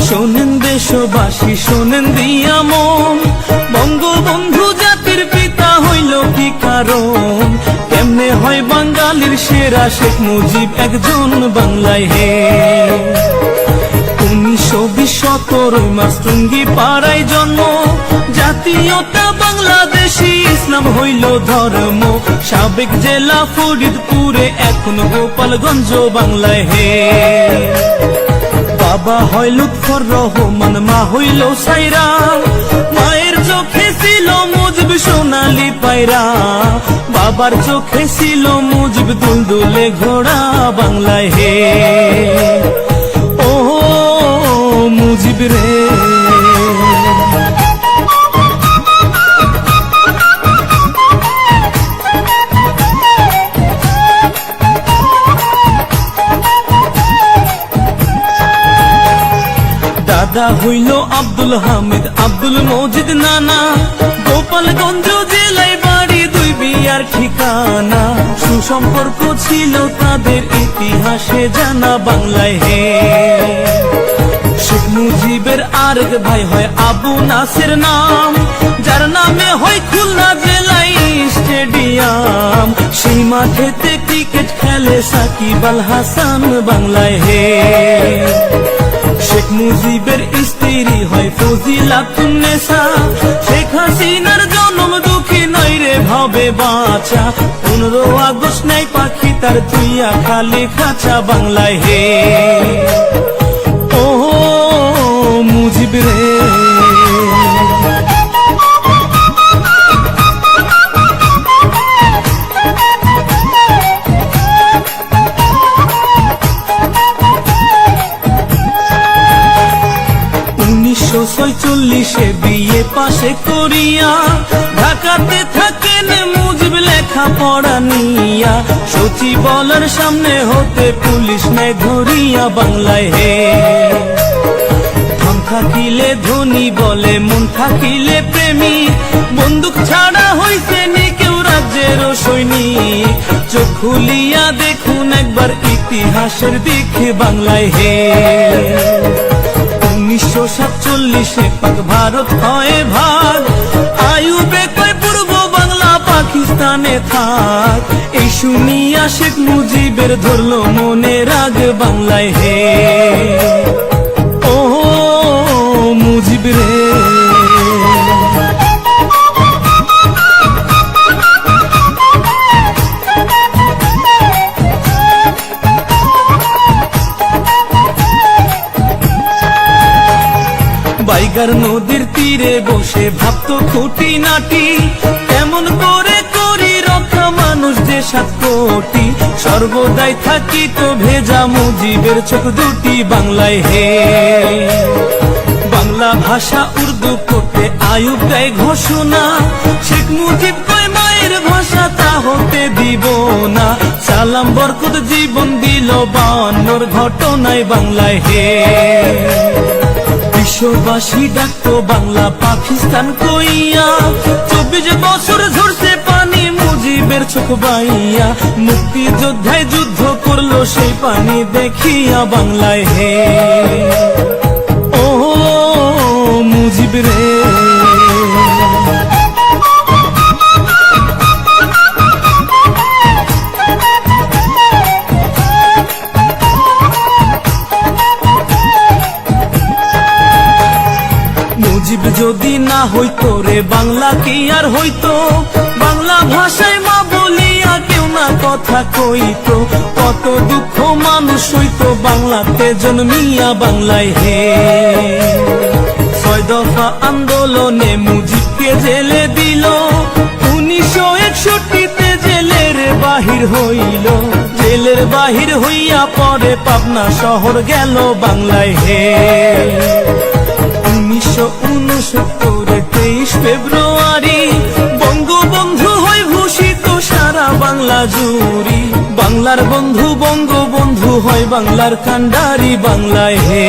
শোনেন দেশবাসী, শোনেন দিয়া মন, বঙ্গবন্ধু জাতির পিতা হইল কি কারণ? কেমনে হয় বাঙালির সেরা শেখ মুজিব একজন বাংলায় হে। 1920 17 মাস টুঙ্গি পাড়ায় জন্ম, জাতীয়তা বাংলাদেশী, ইসলাম হইল ধর্ম। সাবেক জেলা ফরিদপুরে, এখন গোপালগঞ্জ বাংলায় হে। বাবা হয় লুৎফর রহমান, মা হইল সাইরা, মায়ের চোখে ছিল মুজিব সোনালি পায়রা, বাবার চোখে ছিল মুজিব দুলদুলে ঘোড়া বাংলায় হে। ও মুজিব রে, দাদা হইল আব্দুল হামিদ, আব্দুল মজিদ নানা, গোপালগঞ্জ জেলায় বাড়ি, দুই বিয়ার ঠিকানা। সুসম্পর্ক ছিল তাদের, ইতিহাসে জানা বাংলায় হে। শেখ মুজিবের আরেক ভাই হয় আবু নাসের নাম, যার নামে হয় খুলনা জেলায় স্টেডিয়াম। সেই মাঠেতে ক্রিকেট খেলে সাকিব আল হাসান বাংলায় হে। শেখ মুজিবের স্ত্রী হয় ফজিলাতুন্নেসা, শেখ হাসিনার জন্ম দুঃখী নয় রে ভাবে বাঁচা। 15 আগস্ট নাই পাখি তার তুইয়া খালি খাঁচা বাংলায় হে। ও মুজিব রে, 1946 বিয়ে পাশে করিয়া, ঢাকাতে থাকেন মুজিব লেখা পড়া নিয়া। সচিবালয়ের সামনে হতে পুলিশ নেয় ধরিয়া বাংলায় হে। ধন থাকিলে ধনী বলে, মন থাকিলে প্রেমী, বন্দুক ছাড়া হইছে নি কেউ রাজ্যের সৈনিক। চোখ খুলিয়া দেখুন একবার ইতিহাসের দিকে বাংলায় হে। 1947 পাক ভারত হয় ভাগ, আইয়ুবে কয় পূর্ব বাংলা পাকিস্তানে থাক। এই শুনিয়া শেখ মুজিবের ধরলো মনে রাগ বাংলায় হে। ও মুজিব রে, বাইগার নদীর তীরে বসে ভাবতো খুঁটি নাটি, কেমন করে করি রক্ষা মানুষ যে 7 কোটি। সর্বদাই থাকি তো ভেজা মুজিবের চোখ দুটি বাংলায় হে। বাংলা ভাষা উর্দু করতে আইয়ুব দেয় ঘোষণা, শেখ মুজিব কয় মায়ের ভাষা তা হতে দিব না। সালাম বরকত জীবন দিল 52 ঘটনায় বাংলায় হে। বিশ্ববাসী ডাকতো বাংলা পাকিস্তান কইয়া, 24 বছর ঝরছে পানি মুজিবের চোখ বাইয়া। মুক্তিযোদ্ধায় যুদ্ধ করলো সেই পানি দেখিয়া বাংলায় হে। ও মুজিব রে, মুজিব যদি না হইতো রে বাংলা কি আর হইতো? বাংলা ভাষায় মা বলিয়া কেউ না কথা কইতো। কত দুঃখ মানুষ হইতো বাংলাতে জন্মিয়া বাংলায় হে। 6 দফা আন্দোলনে মুজিবকে জেলে দিল, 1961 জেলের বাহির হইল। জেলের বাহির হইয়া পরে পাবনা শহর গেল বাংলায় হে। 1969 23 ফেব্রুয়ারি বঙ্গবন্ধু হয় ভূষিত সারা বাংলা জুড়ি। বাংলার বন্ধু বঙ্গবন্ধু হয় বাংলার কান্ডারি বাংলায় হে।